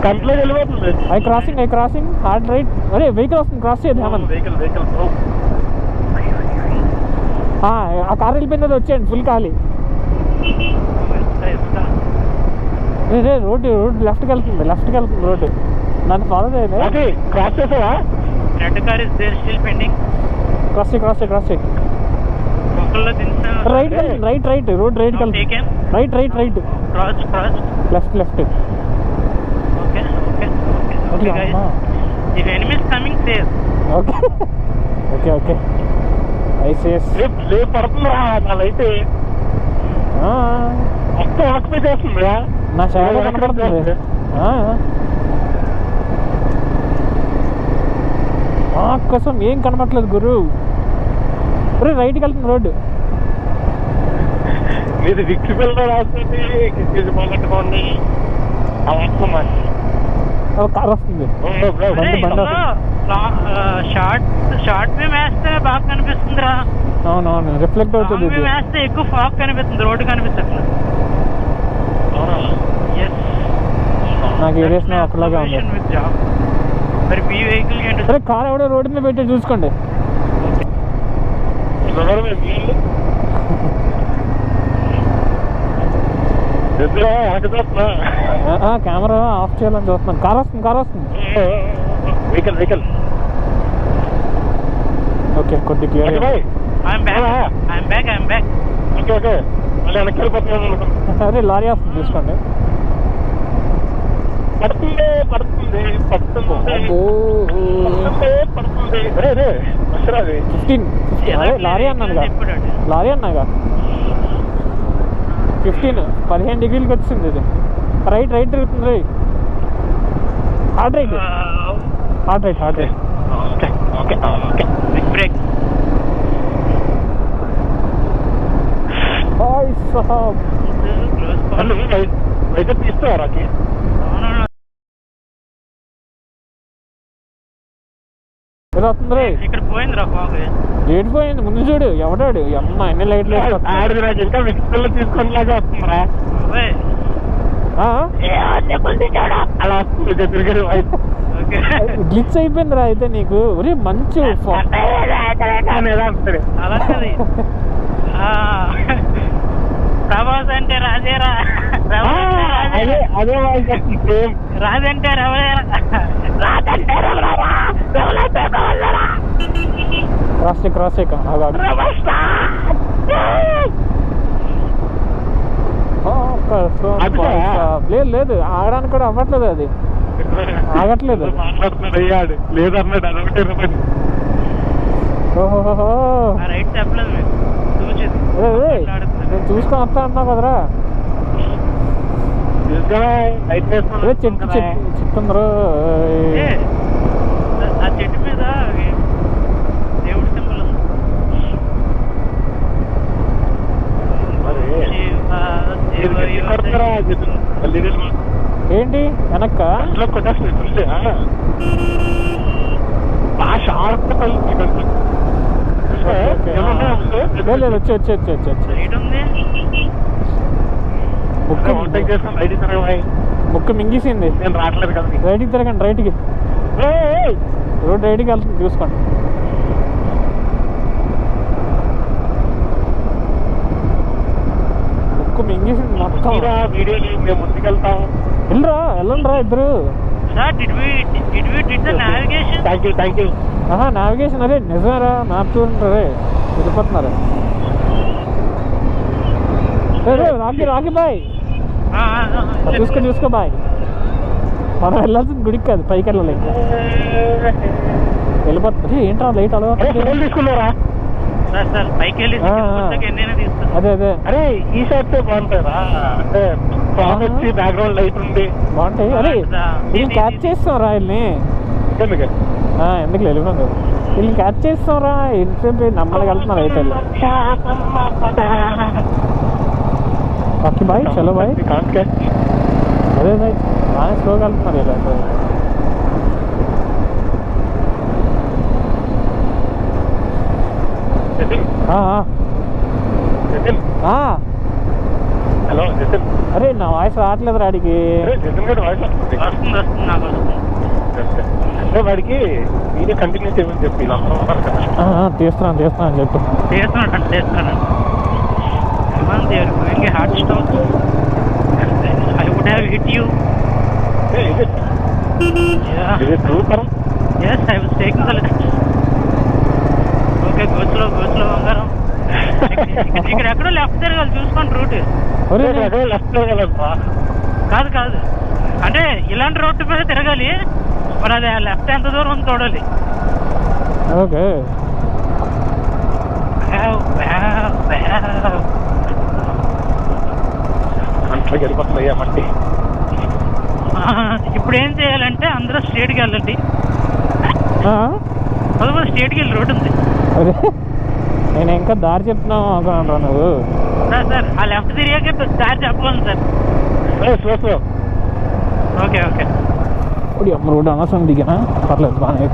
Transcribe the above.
Complete వెళ్ళిపోతుంది. I crossing hard right. అరే vehicle వస్తుంది, క్రాస్ చేయదు హేమంత్. వెహికల్ ఆ కార్ వెళ్ళిపోయింది, వచ్చేయండి ఫుల్ ఖాళీ. రోడ్డు లెఫ్ట్కి వెళ్తుంది రోడ్డు. నన్ను ఫాలో చేయండి. క్రాస్ చేసావా? Red car is there still pending. Cross చేయి. రైట్ రోడ్ రైట్ వెళ్తుంది. Right cross left. okay guys, if enemy is coming safe. Okay ICS లే పడుతుందా నాలైతే మొత్తం ఆక్యుపై చేస్తుందా? నా షాడో కనపడుతుంది. కోసం ఏం కనపడలేదు గురు. రైట్కి వెళ్తుంది రోడ్డు. మీది విక్కి పిల్లలు రాస్తుంది, పోగొట్టుకోండి. కార్ వస్తుంది. షార్ట్ మేము వేస్తే బాగా కనిపిస్తుందిరా. అవునవును రిఫ్లెక్ట్ అవుతుంది. మేము వేస్తే ఎక్కువ ఫాగ్ కనిపిస్తుంది, రోడ్డు కనిపిస్తుంది. నాకు ఏ వేసిన ఒకలాగా ఉంది. మరి మీ వెహికల్ సరే కార్ ఎవడో రోడ్డు మీద పెట్టి చూసుకోండి. కెమెరా ఆఫ్ చేయాలని చూస్తున్నాను. కార్ వస్తుంది. వెహికల్ ఓకే కొద్ది క్లియర్. ఓకే మళ్ళీ వెనక్కి వెళ్ళిపోతున్నాను. అదే లారీ వస్తుంది చూసుకోండి. పడుతుంది 15 అదే లారీ అన్నాగా 15 డిగ్రీలకి వచ్చింది. ఇది రైట్ తిరుగుతుంది. Hard right. బ్రేక్. అయితే తీస్తారా? ఇక్కడ పోయిందిరా ఫాగ్. లేట్ పోయింది. ముందు చూడు ఎవడాడు అమ్మ ఎన్ని లైట్లు నాకు ఇంకా మిక్స్ పిల్లలు తీసుకునేలాగా వస్తుందిరా. అలా గ్లిచ్ అయిపోయిందిరా అయితే నీకు. ఒరే మంచి ప్రభాస్ అంటే రాజేరా. అదే రాజంటే రవలేరా. క్రాస్ లేదు ఆగడానికి కూడా అవ్వట్లేదు. అది ఆగట్లేదు. మాట్లాడుతున్నాడు అయ్యాడు లేదన్నాడు. అదొకటి రైట్ చెప్పలేదు నేను చూసుకొని వస్తా అన్నా కదరా. చెప్తుందరు ఆ చెట్టు మీద దేవుడి సింబల్ ఉంది. ఏంటి వెనక్క లేదు వచ్చి ముక్క మింగేసింది. నేను రావట్లేదు కదా. రైట్కి తిరగండి. రైట్కి రోడ్ రైట్కి వెళ్తుంది చూసుకోండి. ముక్క మింగేసింది మొత్తం. వీడియో ముందుకెళ్తాం. వెళ్ళండి రా ఇద్దరు. నావిగేషన్ అదే నిజమేరా. మ్యాప్ చూడండి వెళ్ళిపోతున్నారు. రాకి బాయ్ చూసుకో బాయ్. మనం వెళ్ళాల్సింది గుడికి కాదు, పైకి వెళ్ళాలి. వెళ్ళిపోతుంది. ఏంట్రా లైట్ అలా తీసుకున్నారా? అదే అరే ఈ షాట్ బాగుంటారా? అంటే బ్యాక్గ్రౌండ్ లైట్ ఉంది బాగుంటాయి. అరే వీళ్ళని క్యాచ్ చేస్తాం రా. వీళ్ళని ఎందుకు వెళ్ళిపోయాం కదా. వీళ్ళని క్యాచ్ చేస్తాం రా. ఎంతసేపు నమ్మలకి వెళ్తున్నారు అయితే. బాయ్ చలో బాయ్. అదే బాయ్ బాగా స్లోగా వెళ్తున్నారు ఇలా. హలో జతిన్. అరే నా వాయిస్ రావట్లేదు రాడికి. అరే జతిన్ గారి వాయిస్ వస్తుంది. వస్తుంది నాకు వస్తుంది. అంటే వాడికి మీరే కంటిన్యూ చేయమని చెప్పి ఇలా ఉన్నారు కదా. తీస్తున్నాను చెప్పు. చేస్తున్నాడు Come they are going a hard stop. I would have hit you. Hey, is it? Yeah. Is it true, Karan? Yes, I was taking the left. Okay, go slow, Angaram. ఇక్కడ ఎక్కడో లెఫ్ట్ తిరగాలి చూసుకోండి route. Left వెళ్ళాలబ్బా. కాదు అంటే ఇలాంటి road మీద తిరగాలి, మరి అది లెఫ్ట్ ఎంత దూరం ఉంది చూడాలి. ఓకే అంట్లో గడిపోతున్నాయ్యా మట్టి. ఇప్పుడు ఏం చేయాలంటే అందరూ స్ట్రేట్కి వెళ్ళండి. స్ట్రేట్కి వెళ్ళి రోడ్డు ఉంది. నేను ఇంకా దారి చెప్తున్నావు అనుకున్నాను నువ్వు. సార్ ఆ లెఫ్ట్ తిరిగాక దారి చెప్పగలను సార్. ఓకే ఓకే ఇప్పుడు రోడ్డు అనవసరం దిగినా పర్లేదు బాగానే